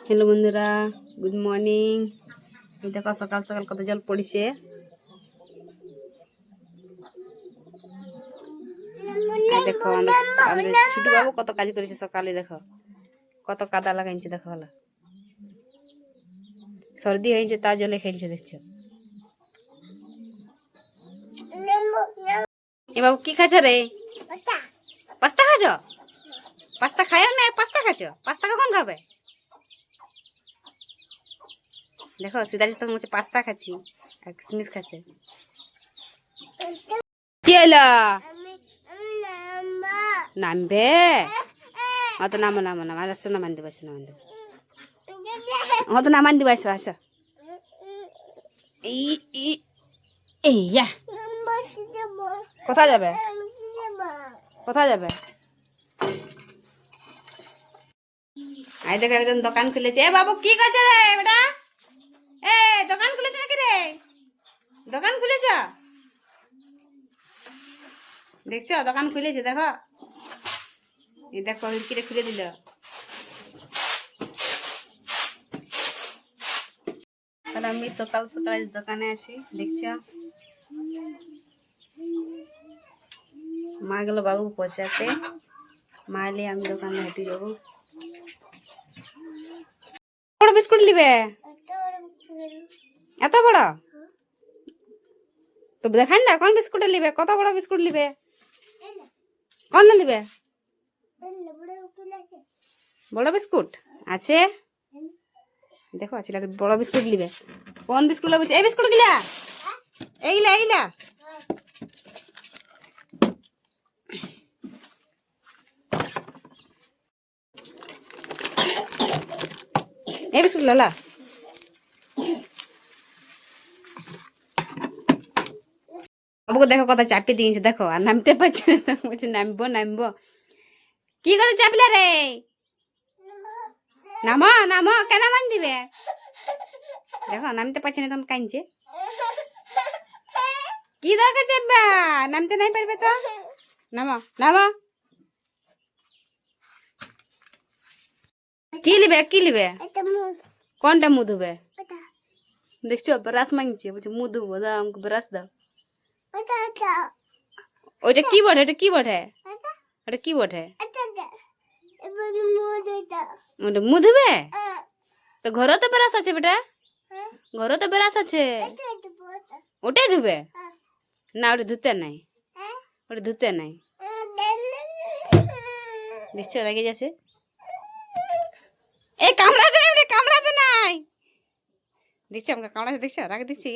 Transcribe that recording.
Hello বন্ধুরা, good morning. দেখো সকাল সকাল কত জল পড়ছে। দেখো আমাদের ছোট বাবু কত কাজ করেছে সকালে। দেখো কত কাদা লাগাইছে। দেখো হলো সর্দি হয়েছে, তা জলে খেলছে। দেখছো এ বাবু কি খাচ্ছ রে? পাস্তা খাচ্ছ? পাস্তা খায় না? পাস্তা খাচ্ছ? পাস্তা কখন খাবে? দেখো সিদারিস তখন বলছে পাস্তা খাচ্ছি আর কিসমিস খাচ্ছে। কি হলো? নামবে? অত নামো নামো নাম আসো, নামান দিবে, আসো নামান দিবে, অত নামান দিবে, আসো আসো। এইয়া কোথায় যাবে? কোথায় যাবে? আই দেখো একজন দোকান খুলেছে। এ বাবু কি করছে রে বেটা? এ দোকান খুলেছে নাকি রে? দোকান খুলেছ? দেখছো দোকান খুলেছে। দেখো এই দেখো কিরে খুলে দিল। তাহলে আমি সকাল সকাল দোকানে আছি। দেখছো মা গেল বাবু পচাতে, মা এলে আমি দোকানে হেঁটে যাবো। বড় বিস্কুট নিবে? এত বড় তো দেখান না কোন বিস্কুট নিবে, কত বড় বিস্কুট নিবে, কোন নিবে? বড় বিস্কুট আছে দেখো, আছে বড় বিস্কুট নিবে। কোন বিস্কুট লাগবে? এই বিস্কুট গিলা, এইগুলা এইগুলা। এই বিস্কুট লালা। বাবুকে দেখো কথা চাপিয়ে দিয়েছে। দেখো আর নামতে পারছে না, বলছে নামবো নামবো। কি করে চাপলে রে? নামো নামো, কেন মান দিবে? দেখো নামতে পারছে না তখন কাঁদছে। কি দরকার চাপবা? নামতে নাই পারবে তো। নামো নামো। কি লিবে? কি লিবে? কোনটা মুখ ধুবে? দেখছো ব্রাশ মাংছে, বলছে মুখ ধুবো, দাও আমাকে ব্রাশ দাও। ওইটা কি বটে? এটা কি বটে? ওটা কি বটে? ওটা মুখ ধুবে? তো ঘরও তো ব্রাশ আছে বেটা, ঘরও তো ব্রাশ আছে, ওটাই ধুবে না? ওটা ধুতে নাই, ওটা ধুতে নাই। নিশ্চয় রেগে যাচ্ছে। এই কামড়াতে নাই, কামড়াতে নাই। দেখছি আমাকে কামড়াতে, দেখছো রাগে দিচ্ছি।